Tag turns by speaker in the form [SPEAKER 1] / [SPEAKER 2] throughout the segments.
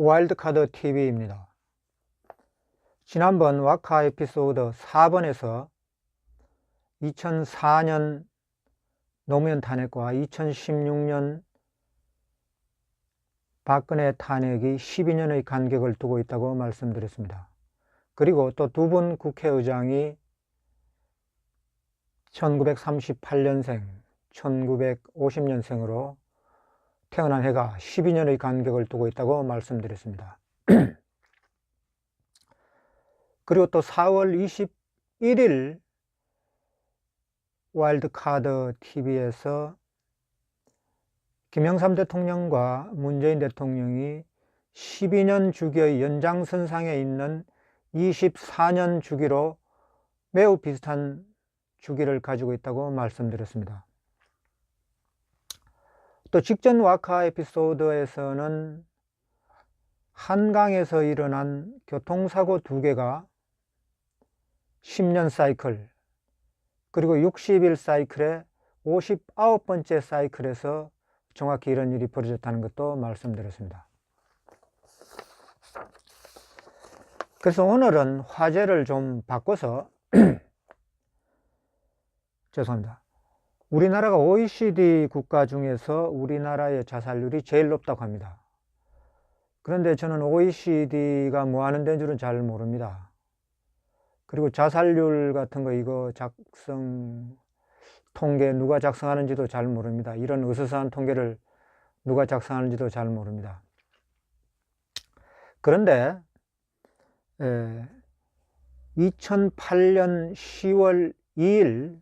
[SPEAKER 1] 와일드카드 TV입니다. 지난번 와카 에피소드 4번에서 2004년 노무현 탄핵과 2016년 박근혜 탄핵이 12년의 간격을 두고 있다고 말씀드렸습니다. 그리고 또 두 분 국회의장이 1938년생, 1950년생으로 태어난 해가 12년의 간격을 두고 있다고 말씀드렸습니다. 그리고 또 4월 21일 와일드카드 TV에서 김영삼 대통령과 문재인 대통령이 12년 주기의 연장선상에 있는 24년 주기로 매우 비슷한 주기를 가지고 있다고 말씀드렸습니다. 또 직전 와카 에피소드에서는 한강에서 일어난 교통사고 2개가 10년 사이클, 그리고 60일 사이클의 59번째 사이클에서 정확히 이런 일이 벌어졌다는 것도 말씀드렸습니다. 그래서 오늘은 화제를 좀 바꿔서 죄송합니다. 우리나라가 OECD 국가 중에서 우리나라의 자살률이 제일 높다고 합니다. 그런데 저는 OECD가 뭐 하는 데인 줄은 잘 모릅니다. 그리고 자살률 같은 거 이거 통계 누가 작성하는지도 잘 모릅니다. 이런 으스스한 통계를 누가 작성하는지도 잘 모릅니다. 그런데 2008년 10월 2일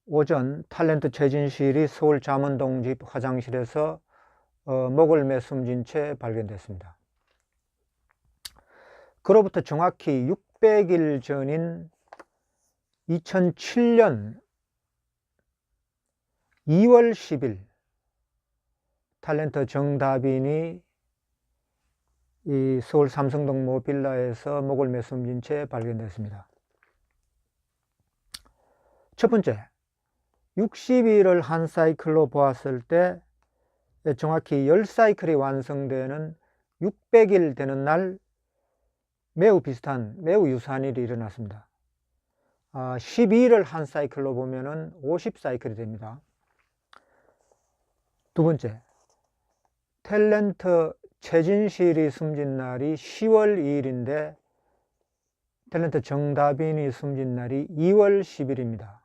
[SPEAKER 1] 오전 탤런트 최진실이 서울 잠원동 집 화장실에서 목을 매 숨진 채 발견됐습니다. 그로부터 정확히 600일 전인 2007년 2월 10일 탤런트 정다빈이 이 서울 삼성동 모 빌라에서 목을 매 숨진 채 발견됐습니다. 첫 번째, 60일을 한 사이클로 보았을 때 정확히 10사이클이 완성되는 600일 되는 날 매우 유사한 일이 일어났습니다. 12일을 한 사이클로 보면은 50사이클이 됩니다. 두 번째, 탤런트 최진실이 숨진 날이 10월 2일인데 탤런트 정다빈이 숨진 날이 2월 10일입니다.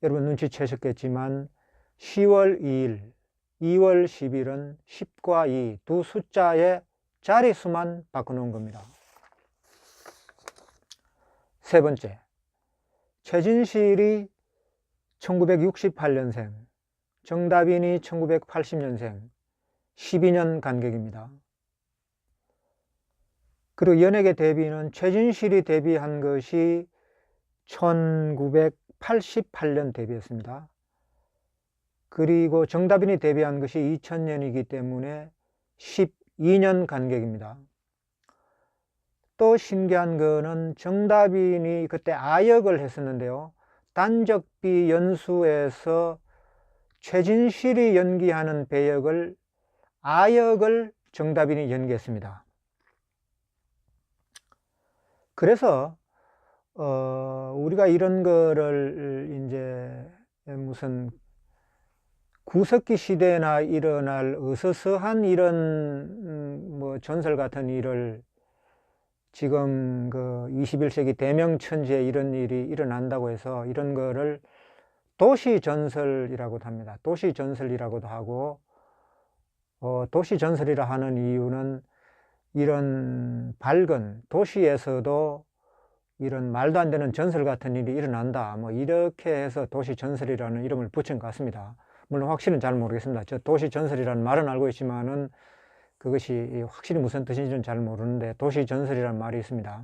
[SPEAKER 1] 여러분 눈치채셨겠지만 10월 2일, 2월 10일은 10과 2 두 숫자의 자릿수만 바꿔놓은 겁니다. 세 번째, 최진실이 1968년생, 정다빈이 1980년생, 12년 간격입니다. 그리고 연예계 데뷔는 최진실이 데뷔한 것이 1988년 데뷔했습니다. 그리고 정다빈이 데뷔한 것이 2000년이기 때문에 12년 간격입니다. 또 신기한 거는 정다빈이 그때 아역을 했었는데요. 단적비 연수에서 최진실이 연기하는 배역을 아역을 정다빈이 연기했습니다. 그래서 우리가 이런 거를 이제 무슨 구석기 시대나 일어날 으스스한 이런 뭐 전설 같은 일을 지금 그 21세기 대명천지에 이런 일이 일어난다고 해서 이런 거를 도시전설이라고도 합니다. 도시전설이라고도 하고 도시전설이라 하는 이유는 이런 밝은 도시에서도 이런 말도 안 되는 전설 같은 일이 일어난다, 뭐 이렇게 해서 도시전설이라는 이름을 붙인 것 같습니다. 물론 확실은 잘 모르겠습니다. 저 도시전설이라는 말은 알고 있지만은 그것이 확실히 무슨 뜻인지는 잘 모르는데 도시전설이라는 말이 있습니다.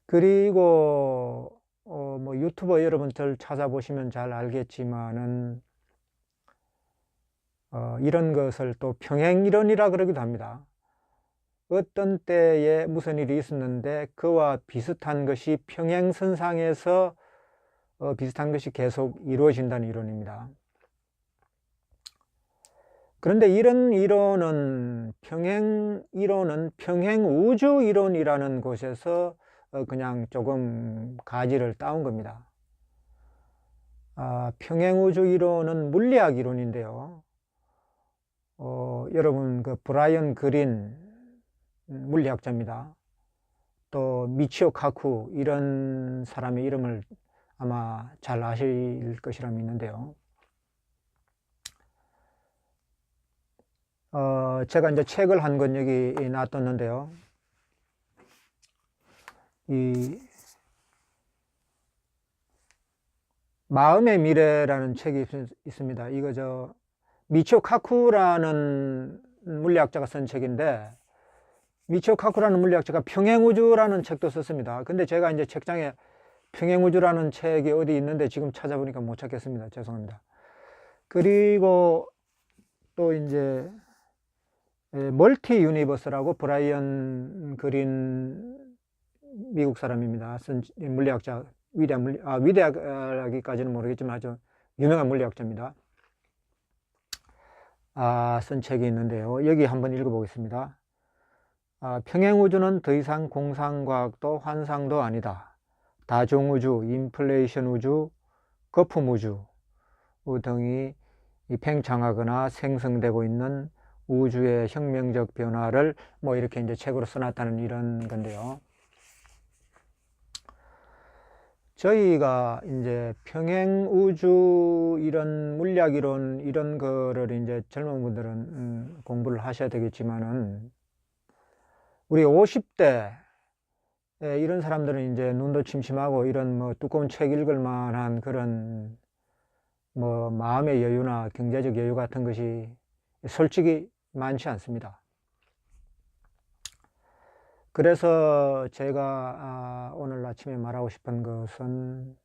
[SPEAKER 1] 그리고 뭐 유튜버 여러분들 찾아보시면 잘 알겠지만은 이런 것을 또 평행이론이라 그러기도 합니다. 어떤 때에 무슨 일이 있었는데 그와 비슷한 것이 평행선상에서 비슷한 것이 계속 이루어진다는 이론입니다. 그런데 이런 이론은 평행우주 이론이라는 곳에서 그냥 조금 가지를 따온 겁니다. 평행우주 이론은 물리학 이론인데요. 여러분 그 브라이언 그린 물리학자입니다. 또 미치오 카쿠 이런 사람의 이름을 아마 잘 아실 것이라 믿는데요. 제가 이제 책을 한 권 여기 놔뒀는데요. 이 마음의 미래라는 책이 있습니다. 이거 미치오 카쿠라는 물리학자가 쓴 책인데, 미치오 카쿠라는 물리학자가 평행우주라는 책도 썼습니다. 근데 제가 이제 책장에 평행우주라는 책이 어디 있는데 지금 찾아보니까 못 찾겠습니다. 죄송합니다. 그리고 또 이제 멀티 유니버스라고 브라이언 그린 미국 사람입니다. 쓴 물리학자, 위대하기까지는 모르겠지만 아주 유명한 물리학자입니다. 쓴 책이 있는데요. 여기 한번 읽어보겠습니다. 평행우주는 더 이상 공상과학도 환상도 아니다. 다중우주, 인플레이션 우주, 거품우주 등이 팽창하거나 생성되고 있는 우주의 혁명적 변화를 뭐 이렇게 이제 책으로 써놨다는 이런 건데요. 저희가 이제 평행우주 이런 물리학 이론 이런 거를 이제 젊은 분들은 공부를 하셔야 되겠지만은 우리 50대 이런 사람들은 이제 눈도 침침하고 이런 뭐 두꺼운 책 읽을 만한 그런 뭐 마음의 여유나 경제적 여유 같은 것이 솔직히 많지 않습니다. 그래서 제가 오늘 아침에 말하고 싶은 것은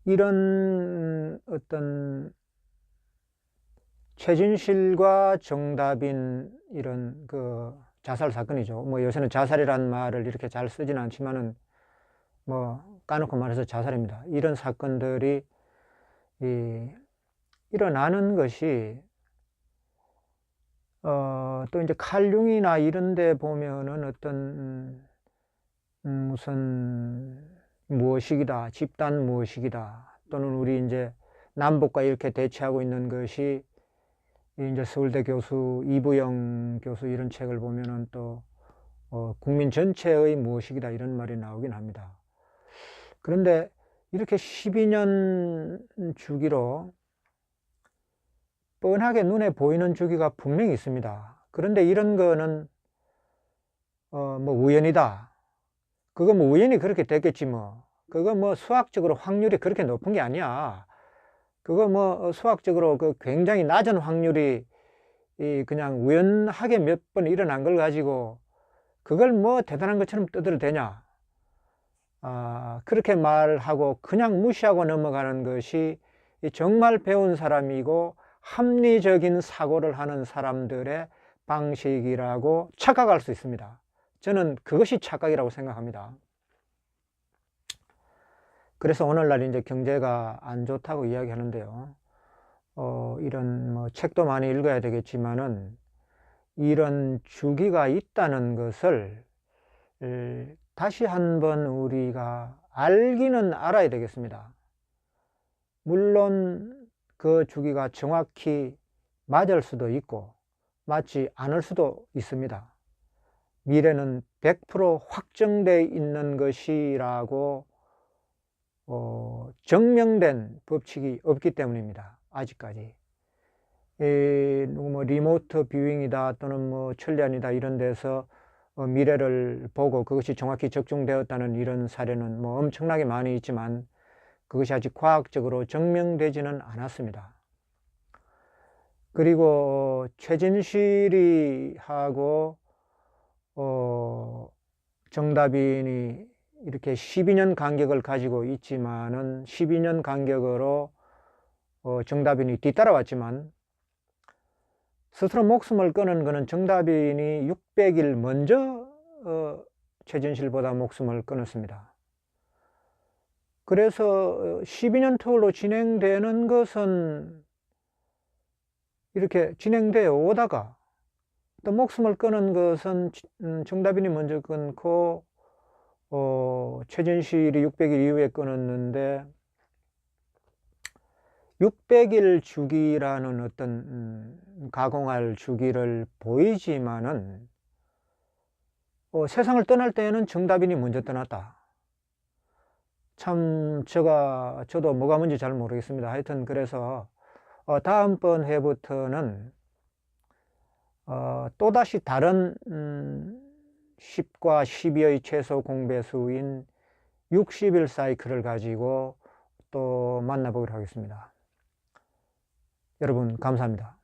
[SPEAKER 1] 이런 어떤 최진실과 정답인 이런 그 자살 사건이죠. 뭐 요새는 자살이라는 말을 이렇게 잘 쓰지는 않지만은 뭐 까놓고 말해서 자살입니다. 이런 사건들이 일어나는 것이 또 이제 칼융이나 이런 데 보면은 어떤 무슨 무엇이기다, 집단 무엇이기다, 또는 우리 이제 남북과 이렇게 대치하고 있는 것이 이제 서울대 교수 이부영 교수 이런 책을 보면은 또 국민 전체의 무엇이기다 이런 말이 나오긴 합니다. 그런데 이렇게 12년 주기로 뻔하게 눈에 보이는 주기가 분명히 있습니다. 그런데 이런 거는 뭐 우연이다. 그거 뭐 우연히 그렇게 됐겠지 뭐. 그거 뭐 수학적으로 확률이 그렇게 높은 게 아니야. 그거 뭐 수학적으로 그 굉장히 낮은 확률이 그냥 우연하게 몇 번 일어난 걸 가지고 그걸 뭐 대단한 것처럼 떠들어대냐. 그렇게 말하고 그냥 무시하고 넘어가는 것이 정말 배운 사람이고 합리적인 사고를 하는 사람들의 방식이라고 착각할 수 있습니다. 저는 그것이 착각이라고 생각합니다. 그래서 오늘날 이제 경제가 안 좋다고 이야기하는데요. 이런 뭐 책도 많이 읽어야 되겠지만은 이런 주기가 있다는 것을 다시 한번 우리가 알기는 알아야 되겠습니다. 물론 그 주기가 정확히 맞을 수도 있고 맞지 않을 수도 있습니다. 미래는 100% 확정되어 있는 것이라고 증명된 법칙이 없기 때문입니다. 아직까지. 뭐 리모트 뷰잉이다 또는 뭐 천리안이다 이런 데서 미래를 보고 그것이 정확히 적중되었다는 이런 사례는 뭐 엄청나게 많이 있지만 그것이 아직 과학적으로 증명되지는 않았습니다. 그리고 최진실이 하고 정답인이 이렇게 12년 간격을 가지고 있지만은 12년 간격으로 정답인이 뒤따라왔지만 스스로 목숨을 끊은 것은 정답인이 600일 먼저 최진실보다 목숨을 끊었습니다. 그래서 12년 터울로 진행되는 것은 이렇게 진행되어 오다가 또 목숨을 끊은 것은 정다빈이 먼저 끊고 최진실이 600일 이후에 끊었는데 600일 주기라는 어떤 가공할 주기를 보이지만은 세상을 떠날 때에는 정다빈이 먼저 떠났다. 참 저도 뭐가 뭔지 잘 모르겠습니다. 하여튼 그래서 다음번 회부터는 또다시 다른 10과 12의 최소 공배수인 60일 사이클을 가지고 또 만나보도록 하겠습니다. 여러분 감사합니다.